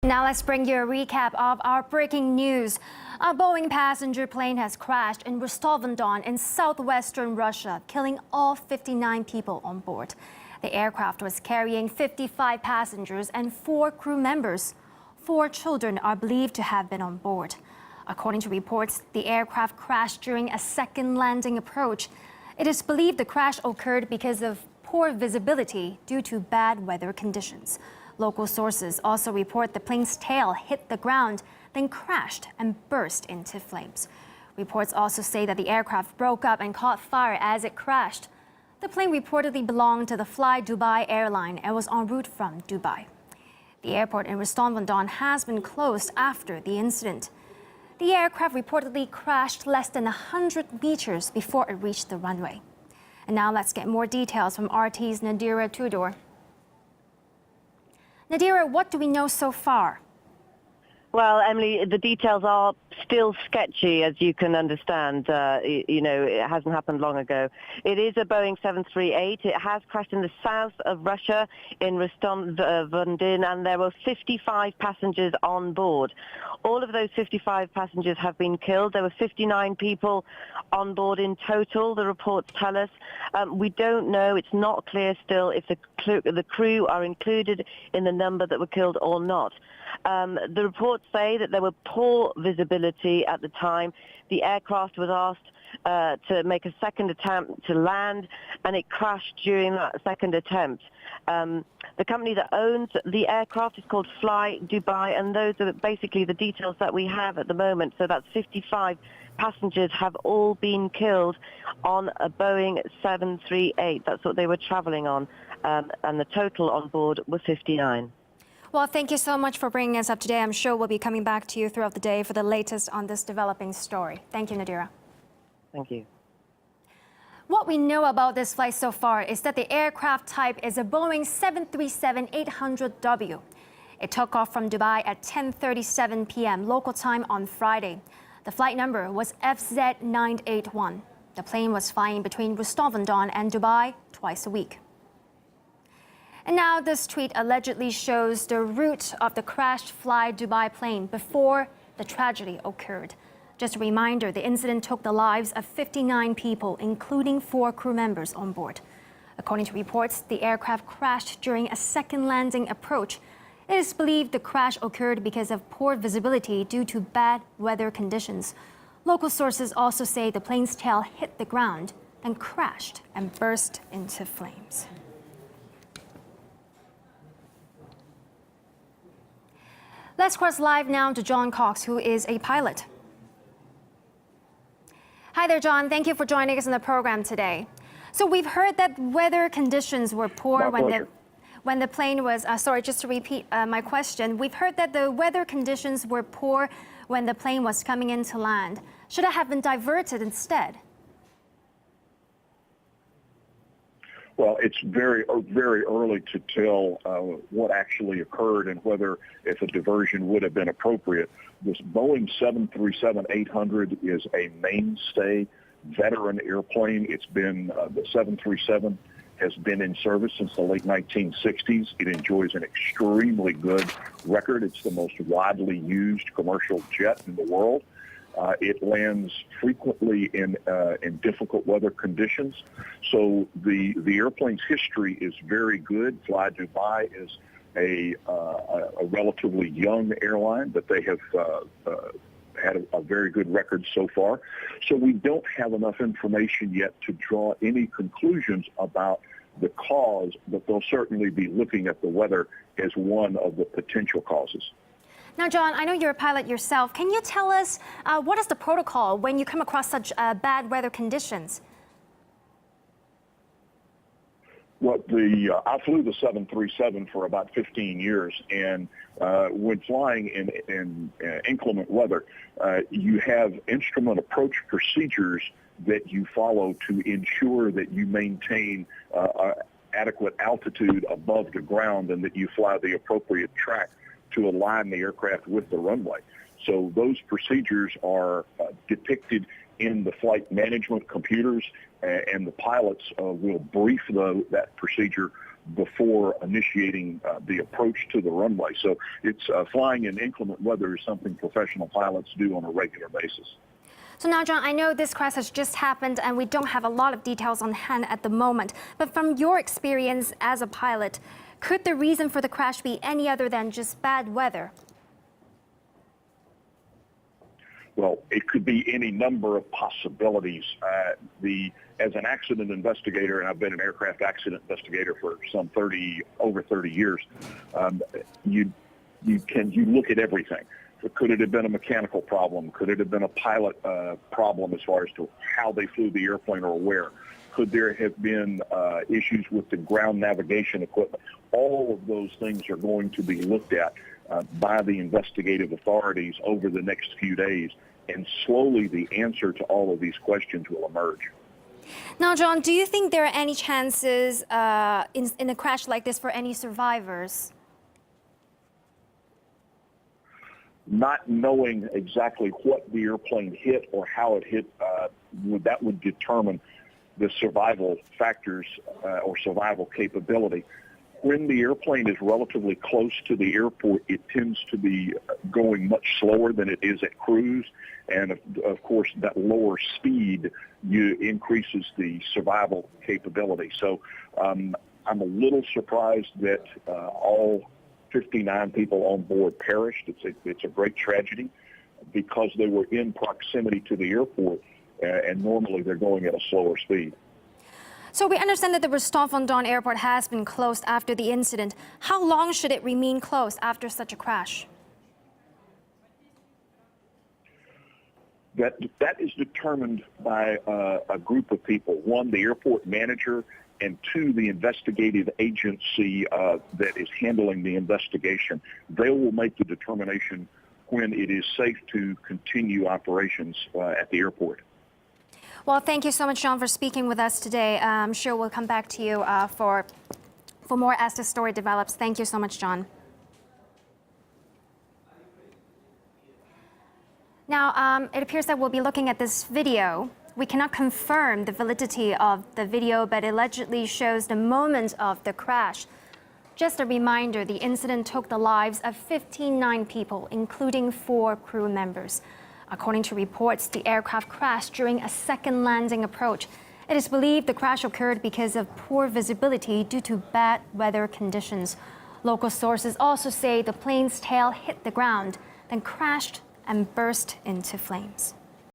Now let's bring you a recap of our breaking news. A Boeing passenger plane has crashed in Rostov-on-Don in southwestern Russia, killing all 59 people on board. The aircraft was carrying 55 passengers and 4 crew members. 4 children are believed to have been on board. According to reports, the aircraft crashed during a second landing approach. It is believed the crash occurred because of poor visibility due to bad weather conditions. Local sources also report the plane's tail hit the ground, then crashed and burst into flames. Reports also say that the aircraft broke up and caught fire as it crashed. The plane reportedly belonged to the Flydubai airline and was en route from Dubai. The airport in Rostov-on-Don has been closed after the incident. The aircraft reportedly crashed less than 100 meters before it reached the runway. And now let's get more details from RT's Nadira Tudor. Nadira, what do we know so far? Well, Emily, the details are still sketchy, as you can understand. It hasn't happened long ago. It is a Boeing 738. It has crashed in the south of Russia, in Rostov-on-Don, and there were 55 passengers on board. All of those 55 passengers have been killed. There were 59 people on board in total, the reports tell us. We don't know. It's not clear still if the crew are included in the number that were killed or not. The reports say that there were poor visibility at the time. The aircraft was asked to make a second attempt to land, and it crashed during that second attempt. The company that owns the aircraft is called Flydubai, and those are basically the details that we have at the moment. So that's 55 passengers have all been killed on a Boeing 738. That's what they were traveling on, and the total on board was 59. Well, thank you so much for bringing us up today. I'm sure we'll be coming back to you throughout the day for the latest on this developing story. Thank you, Nadira. Thank you. What we know about this flight so far is that the aircraft type is a Boeing 737-800W. It took off from Dubai at 10:37 p.m. local time on Friday. The flight number was FZ981. The plane was flying between Rostov-on-Don and Dubai twice a week. And now this tweet allegedly shows the route of the crashed Flydubai plane before the tragedy occurred. Just a reminder, the incident took the lives of 59 people, including 4 crew members on board. According to reports, the aircraft crashed during a second landing approach. It is believed the crash occurred because of poor visibility due to bad weather conditions. Local sources also say the plane's tail hit the ground, then crashed and burst into flames. Let's cross live now to John Cox, who is a pilot. Hi there, John. Thank you for joining us on the program today. So we've heard that weather conditions were poor when the plane was, sorry, just to repeat my question. We've heard that the weather conditions were poor when the plane was coming in to land. Should it have been diverted instead? Well, it's very early to tell what actually occurred and whether if a diversion would have been appropriate. This Boeing 737-800 is a mainstay veteran airplane. It's been, the 737 has been in service since the late 1960s. It enjoys an extremely good record. It's the most widely used commercial jet in the world. It lands frequently in difficult weather conditions. So the airplane's history is very good. Flydubai is a relatively young airline, but they have had a very good record so far. So we don't have enough information yet to draw any conclusions about the cause, but they'll certainly be looking at the weather as one of the potential causes. Now, John, I know you're a pilot yourself. Can you tell us what is the protocol when you come across such bad weather conditions? Well, I flew the 737 for about 15 years, and when flying in inclement weather, you have instrument approach procedures that you follow to ensure that you maintain adequate altitude above the ground and that you fly the appropriate track to align the aircraft with the runway. So those procedures are depicted in the flight management computers, and the pilots will brief that procedure before initiating the approach to the runway. So it's flying in inclement weather is something professional pilots do on a regular basis. So now, John, I know this crash has just happened and we don't have a lot of details on hand at the moment. But from your experience as a pilot, could the reason for the crash be any other than just bad weather? Well, it could be any number of possibilities. As an accident investigator, and I've been an aircraft accident investigator for over 30 years, you look at everything. So could it have been a mechanical problem? Could it have been a pilot problem as far as to how they flew the airplane or where? Could there have been issues with the ground navigation equipment? All of those things are going to be looked at by the investigative authorities over the next few days, and slowly the answer to all of these questions will emerge. Now, John, do you think there are any chances in a crash like this for any survivors? Not knowing exactly what the airplane hit or how it hit, that would determine the survival factors or survival capability. When the airplane is relatively close to the airport, it tends to be going much slower than it is at cruise. And of course, that lower speed increases the survival capability. So I'm a little surprised that all 59 people on board perished. It's a great tragedy because they were in proximity to the airport, and normally they're going at a slower speed. So we understand that the Rostov-on-Don airport has been closed after the incident. How long should it remain closed after such a crash? That is determined by a group of people. One, the airport manager, and two, the investigative agency that is handling the investigation. They will make the determination when it is safe to continue operations at the airport. Well, thank you so much, John, for speaking with us today. I'm sure we'll come back to you for more as the story develops. Thank you so much, John. Now, it appears that we'll be looking at this video. We cannot confirm the validity of the video, but it allegedly shows the moment of the crash. Just a reminder, the incident took the lives of 59 people, including 4 crew members. According to reports, the aircraft crashed during a second landing approach. It is believed the crash occurred because of poor visibility due to bad weather conditions. Local sources also say the plane's tail hit the ground, then crashed and burst into flames.